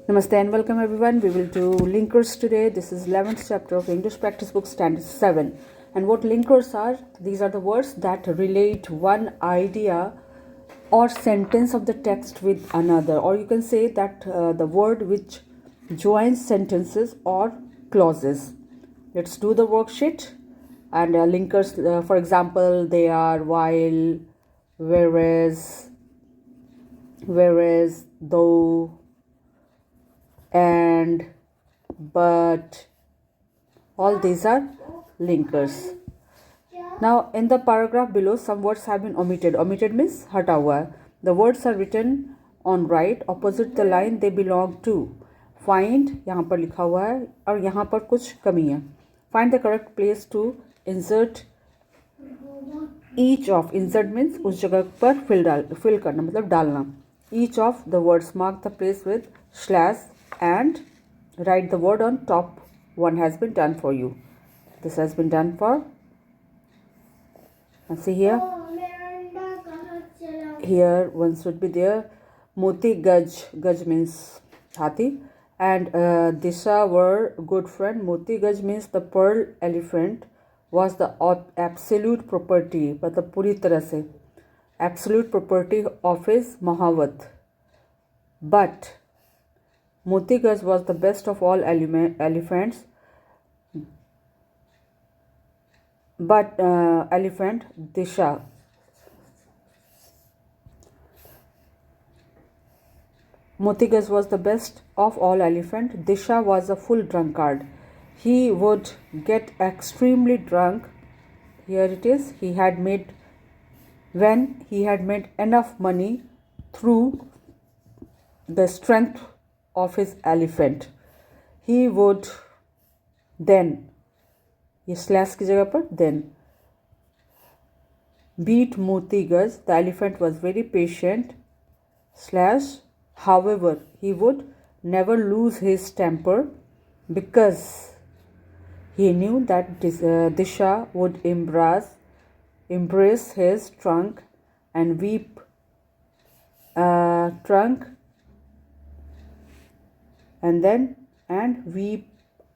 Namaste and welcome everyone. We will do linkers today. This is 11th chapter of English Practice Book Standard 7. And what linkers are? These are the words that relate one idea or sentence of the text with another. Or you can say that the word which joins sentences or clauses. Let's do the worksheet. And linkers, for example, they are while, whereas, though, and, but. All these are linkers. Now in the paragraph below some words have been omitted. Omitted means हटा हुआ है. The words are written on right opposite the line they belong to. Find यहाँ पर लिखा हुआ है और यहाँ पर कुछ कमी है. Find the correct place to insert each of. Insert means उस जगह पर fill करना मतलब डालना. Each of the words. Mark the place with slash and write the word on top. One has been done for you. This has been done for. And see here. Here one should be there. Moti Gaj. Gaj means hathi. And Disha were good friend. Moti Gaj means the pearl elephant was the absolute property. मतलब पूरी तरह से absolute property of his Mahavat. But Moti Gaj was the best of all elephants. But elephant Disha. Moti Gaj was the best of all elephant. Disha was a full drunkard. He would get extremely drunk. Here it is. When he had made enough money through the strength of his elephant, he would then, ये slash की जगह पर then, beat Moti Gaj. The elephant was very patient. Slash, however, he would never lose his temper because he knew that Disha would embrace his trunk and weep and weep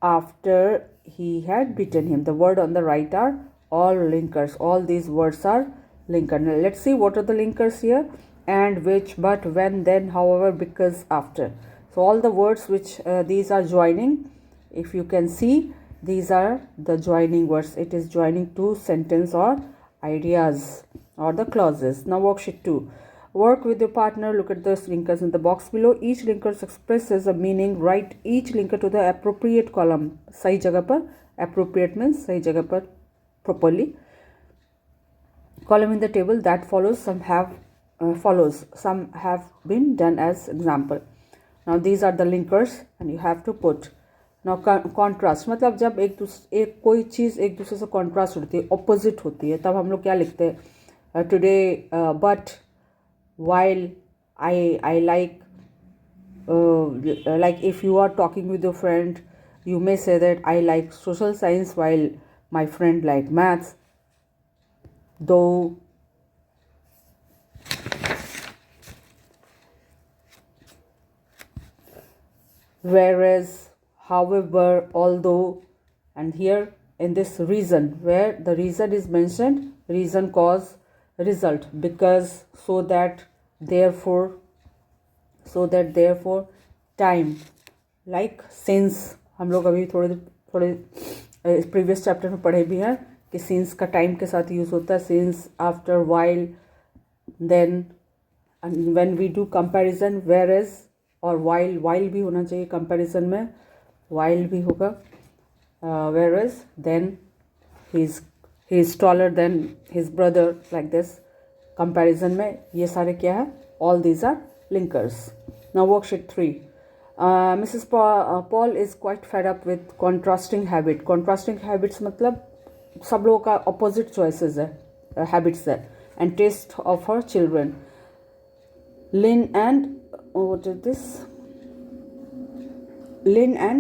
after he had beaten him. The word on the right are all linkers. All these words are linker. Now let's see what are the linkers here. And, which, but, when, then, however, because, after. So all the words which these are joining, if you can see, these are the joining words. It is joining two sentence or ideas or the clauses. Now worksheet 2. Work with your partner. Look at the linkers in the box below. Each linker expresses a meaning. Write each linker to the appropriate column. सही जगह पर. Appropriate means सही जगह पर properly. Column in the table that follows. Some have been done as example. Now these are the linkers and you have to put. Now contrast मतलब जब एक कोई चीज़ एक दूसरे से contrast होती है, opposite होती है, तब हम लोग क्या लिखते हैं? Today, but, while, I like if you are talking with your friend, you may say that I like social science while my friend like maths. Though, whereas, however, although, and here in this reason where the reason is mentioned, reason, cause, result, because, so that, therefore, time, like, since. हम लोग अभी थोड़े previous chapter में पढ़े भी हैं कि since का टाइम के साथ यूज़ होता है. since, after, while, then, and when we do comparison, whereas और while भी होना चाहिए कंपैरिजन में. while भी होगा. Whereas, then, he is taller than his brother, like this. Comparison में ये सारे क्या है? All these are linkers. Now worksheet 3. Mrs. Paul is quite fed up with contrasting habit. Contrasting habits मतलब सब लोगों का opposite choices है, habits है, and taste of her children. Lynn and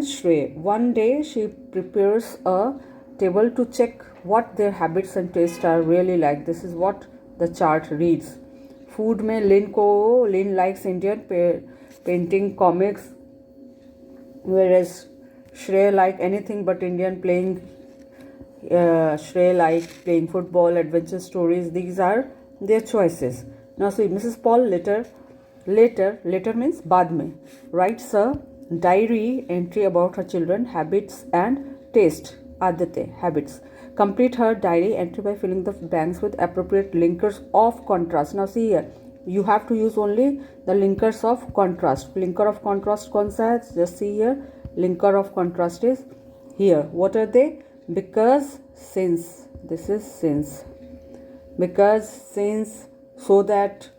Shrey. One day she prepares a table to check what their habits and tastes are really like. This is what the chart reads. Food में Lynn likes Indian painting, comics, whereas Shrey like anything but Indian, playing Shrey like playing football, adventure stories. These are their choices. Now see, Mrs. Paul later means बाद में, writes a diary entry about her children, habits and taste. आदतें, habits. Complete her diary entry by filling the blanks with appropriate linkers of contrast. Now see here, you have to use only the linkers of contrast. Linker of contrast कौन सा है? Just see here, linker of contrast is here. What are they? Because, since. This is since. Because, since, so that,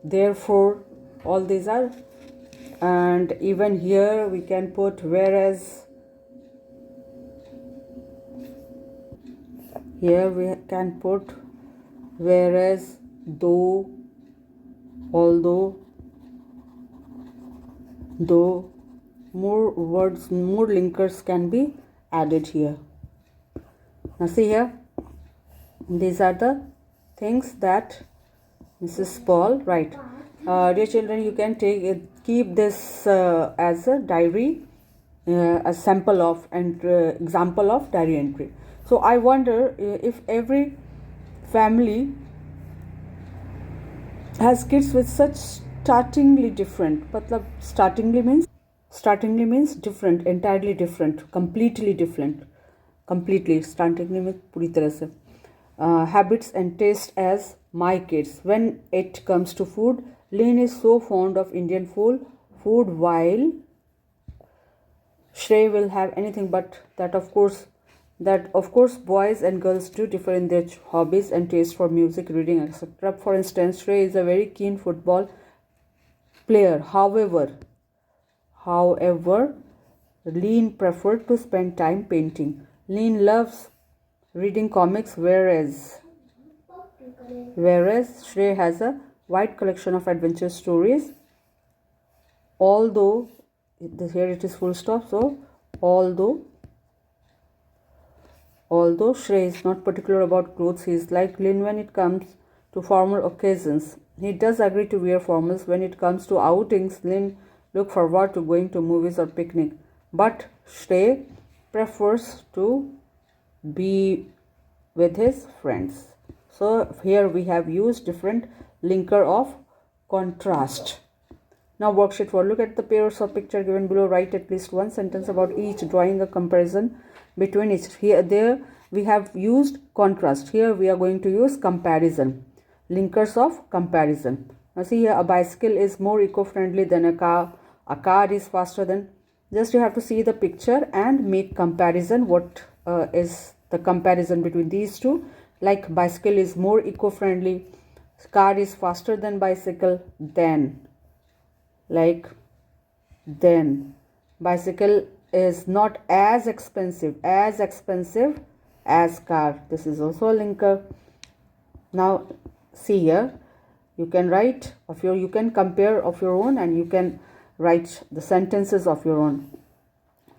therefore, all these are. And even here we can put whereas. Here we can put whereas, though, although, more words, more linkers can be added here. Now see here, these are the things that Mrs. Paul write. Dear children, you can keep this as a diary, a sample of and example of diary entry. So I wonder if every family has kids with such startlingly different. मतलब startlingly means different, entirely different, completely different, completely. Startlingly means पूरी तरह से. Habits and taste as my kids. When it comes to food, Lynn is so fond of Indian food, while Shrey will have anything but that. Of course, boys and girls do differ in their hobbies and taste for music, reading, etc. For instance, Shrey is a very keen football player. However, Lynn preferred to spend time painting. Lynn loves reading comics, whereas Shrey has a wide collection of adventure stories. Although, here it is full stop, so although Shrey is not particular about clothes, he is like Lynn when it comes to formal occasions. He does agree to wear formals. When it comes to outings, Lynn look forward to going to movies or picnic. But Shrey prefers to be with his friends. So here we have used different linker of contrast. Now worksheet 4. Look at the pairs of picture given below. Write at least one sentence about each, drawing a comparison between each. There we have used contrast. Here we are going to use comparison. Linkers of comparison. Now see here, a bicycle is more eco-friendly than a car. A car is faster than. Just you have to see the picture and make comparison. What is the comparison between these two? Like bicycle is more eco-friendly, car is faster than bicycle, then bicycle is not as expensive as car. This is also a linker. Now see here, you can write you can compare of your own, and you can write the sentences of your own.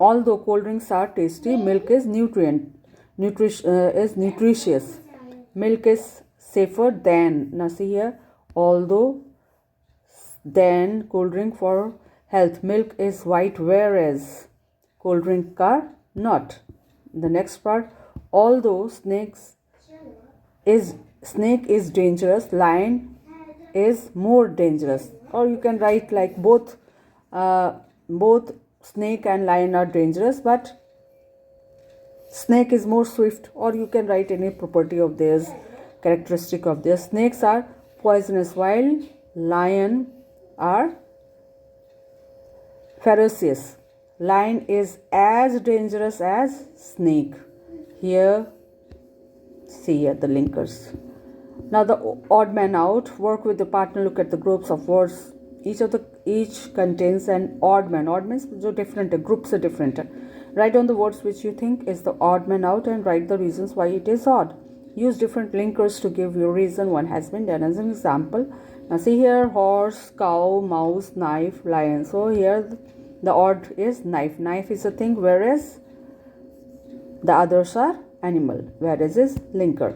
Although cold drinks are tasty, milk is nutritious. Milk is safer than. Now see here, although, then cold drink for health. Milk is white, whereas cold drink are not. The next part, although snake is dangerous, lion is more dangerous. Or you can write like both snake and lion are dangerous, but snake is more swift. Or you can write any property of theirs, characteristic of theirs. Snakes are poisonous, while lion are ferocious. Lion is as dangerous as snake. Here, see here the linkers. Now the odd man out. Work with the partner. Look at the groups of words. Each contains an odd man. Odd means जो different है, groups are different. Write down the words which you think is the odd man out and write the reasons why it is odd. Use different linkers to give your reason. One has been done as an example. Now see here, horse, cow, mouse, knife, lion. So here the odd is knife. Knife is a thing, whereas the others are animal. Whereas is linker.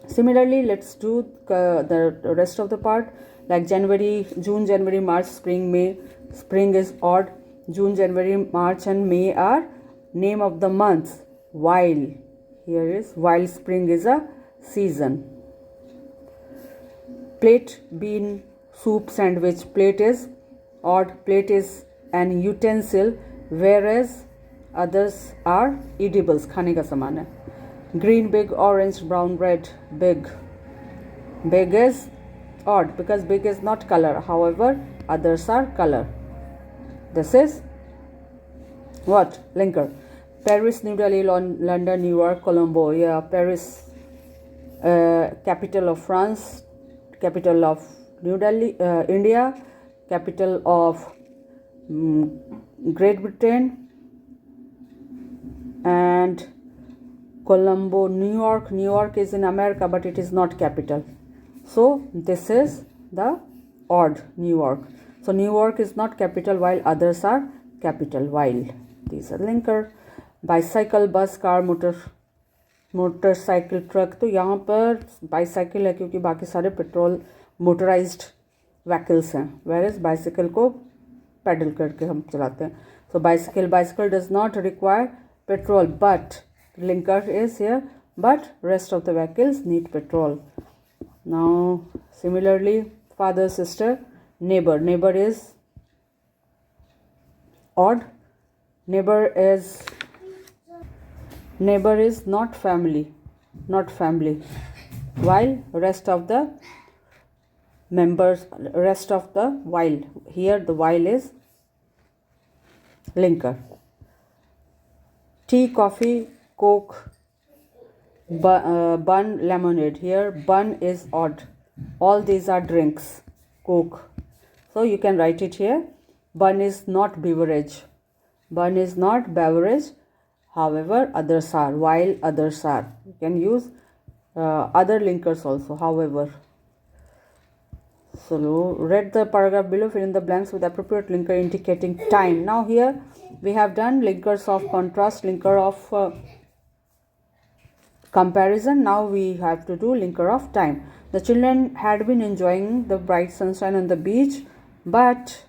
Similarly, let's do the rest of the part. Like June, January, March, Spring, May. Spring is odd. June, January, March and May are name of the months, while here is while spring is a season. Plate, bean, soup, sandwich. Plate is odd. Plate is an utensil, whereas others are edibles, खाने का सामान है. Green, big, orange, brown, red. Big. Big is odd because big is not color. However, others are color. This is what? Linker. Paris, New Delhi, London, New York, Colombo. Yeah, Paris, capital of France, capital of New Delhi, India, capital of Great Britain, and Colombo, New York. New York is in America, but it is not capital. So this is the odd New York. So New York is not capital while others are capital. While these are linker. Bicycle, bus, car, motorcycle, truck. तो यहाँ पर bicycle है क्योंकि बाकी सारे petrol motorised vehicles हैं, whereas bicycle को pedal करके हम चलाते हैं. So bicycle does not require petrol, but linker is here, but rest of the vehicles need petrol. Now similarly, father, sister, neighbor. Neighbor is odd. Neighbor is not family, while rest of the members, while here the while is linker. Tea, coffee, Coke, bun, lemonade. Here bun is odd. All these are drinks. Coke. So you can write it here. Bun is not beverage. However, others are. While others are. You can use other linkers also. However. So read the paragraph below. Fill in the blanks with appropriate linker indicating time. Now here we have done linkers of contrast, linker of comparison. Now we have to do linker of time. The children had been enjoying the bright sunshine on the beach, but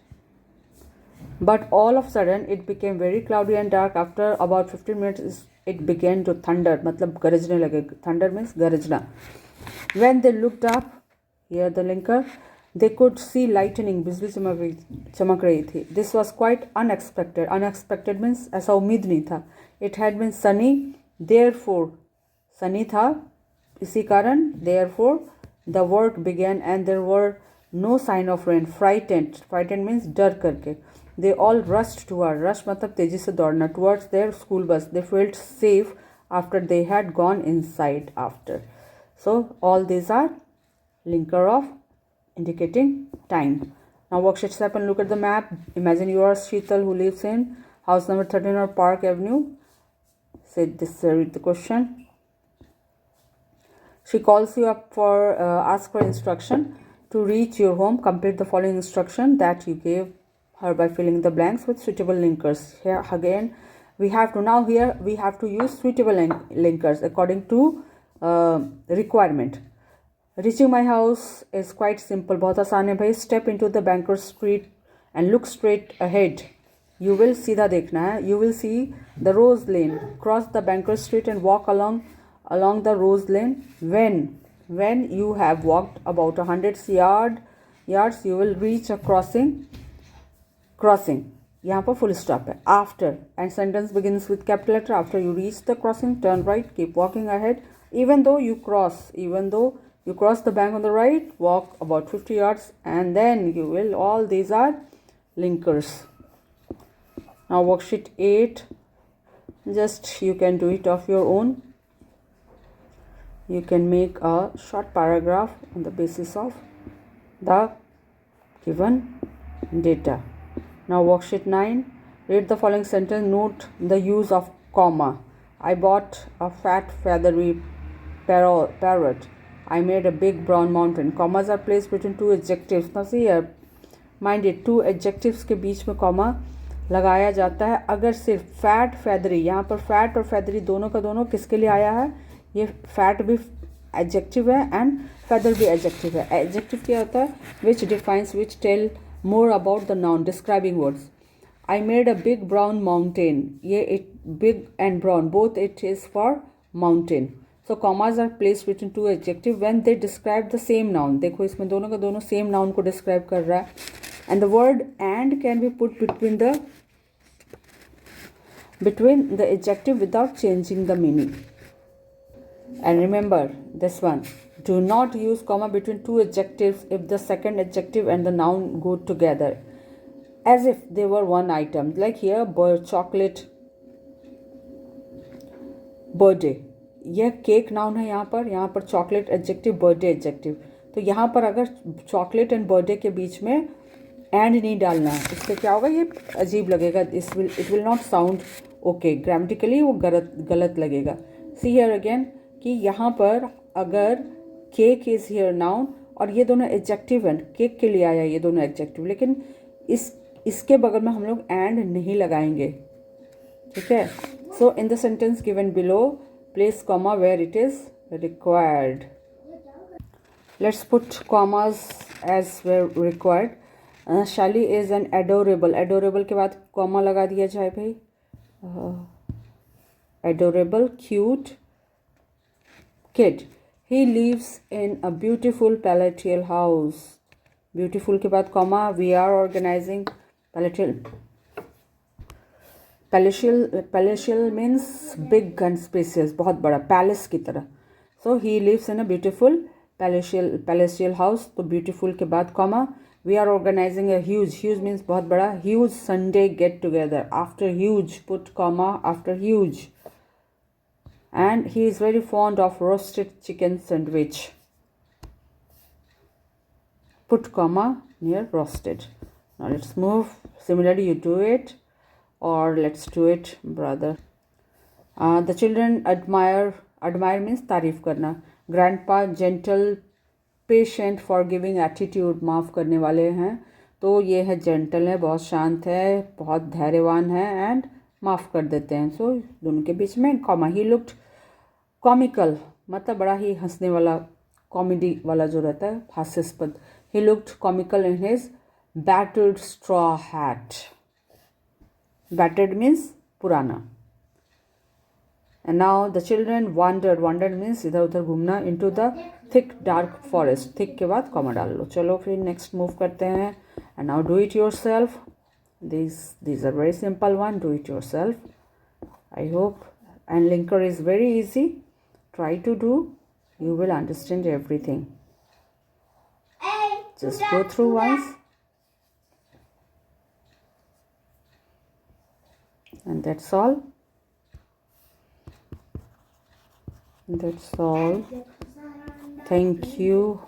all of a sudden it became very cloudy and dark. After about 15 minutes it began to thunder. मतलब गरजने लगे. Thunder means गरजना. When they looked up, here the linker, they could see lightning. बिजली चमक रही थी. This was quite unexpected. Unexpected means ऐसा उम्मीद नहीं था. It had been sunny, therefore Sunny था, इसी कारण therefore the work began and there were no sign of rain. Frightened means डर करके. They all rushed toward. Rush मतलब तेजी से दौड़ना. Towards their school bus. They felt safe after they had gone inside after. So all these are linker of indicating time. Now worksheet 7. Look at the map. Imagine you are Sheetal who lives in house number 13 or Park Avenue. Say this. Read the question. She calls you up for ask for instruction to reach your home. Complete the following instruction that you gave her by filling the blanks with suitable linkers. Here again we have to use suitable linkers according to requirement. Reaching my house is quite simple. बहुत आसान है भाई. Step into the Banker Street and look straight ahead. You will सीधा देखना है. You will see the Rose Lane. Cross the Banker Street and walk along the Rose Lane. When you have walked about 100 yards, you will reach a crossing. यहाँ पर full stop है. After, and sentence begins with capital letter. After you reach the crossing, turn right, keep walking ahead. Even though you cross the bank on the right, walk about 50 yards, and then you will. All these are linkers. Now worksheet 8. Just you can do it of your own. You can make a short paragraph on the basis of the given data. Now worksheet 9. Read the following sentence. Note the use of comma. I bought a fat feathery parrot. I made a big brown mountain. Commas are placed between two adjectives. Now see here. Mind it, two adjectives के बीच में comma लगाया जाता है अगर सिर्फ fat feathery. यहाँ पर fat और फेदरी दोनों का दोनों किसके लिए आया है? ये फैट भी एडजेक्टिव है एंड फेदर भी एडजेक्टिव है. एडजेक्टिव क्या होता है? Which defines, which tell more about the noun, describing words. I made a big brown mountain. ये it big and brown both it is for mountain. So commas are placed between two adjectives when they describe the same noun. देखो इसमें दोनों का दोनों same noun को describe कर रहा है. And the word and can be put between the adjective without changing the meaning. And remember this one. Do not use comma between two adjectives if the second adjective and the noun go together, as if they were one item. Like here, chocolate, birthday. यह cake noun है यहाँ पर chocolate adjective, birthday adjective. तो यहाँ पर अगर chocolate and birthday के बीच में एंड नहीं डालना है, इससे क्या होगा, ये अजीब लगेगा. It will not sound okay. Grammatically वो गलत लगेगा. सी हियर अगेन कि यहाँ पर अगर केक इज़ हियर नाउन और ये दोनों एडजेक्टिव हैं, केक के लिए आया ये दोनों एडजेक्टिव, लेकिन इसके बगल में हम लोग एंड नहीं लगाएंगे. ठीक है. So in the sentence given below place comma where it is required. Let's put commas as where required. Sally is an adorable. Adorable के बाद कॉमा लगा दिया जाए भाई. Adorable, cute kid. He lives in a beautiful palatial house. Beautiful के बाद comma. We are organizing palatial means big and spacious, बहुत बड़ा, palace की तरह. So he lives in a beautiful palatial house. तो beautiful के बाद comma. We are organizing a huge means बहुत बड़ा, huge Sunday get together. After huge put comma after huge. And he is very fond of roasted chicken sandwich. Put comma near roasted. Now let's move. Similarly, you do it, or let's do it, brother. The children admire means तारीफ करना. Grandpa gentle, patient, forgiving attitude, माफ़ करने वाले हैं. तो ये है gentle है, बहुत शांत है, बहुत धैर्यवान है, and माफ़ कर देते हैं. सो दोनों के बीच में कॉमा. ही लुक्ड कॉमिकल, मतलब बड़ा ही हंसने वाला, कॉमेडी वाला जो रहता है, हास्यास्पद. He looked comical in his battered straw hat. Battered means पुराना. And now the children wandered means इधर उधर घूमना. Into the thick dark forest. Thick के बाद कॉमा डाल लो. चलो फिर नेक्स्ट मूव करते हैं. And now do it your self. these are very simple one. Do it yourself, I hope. And linker is very easy. Try to do. You will understand everything. Just go through once. And that's all. That's all. Thank you.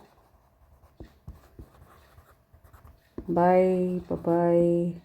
Bye. Bye-bye.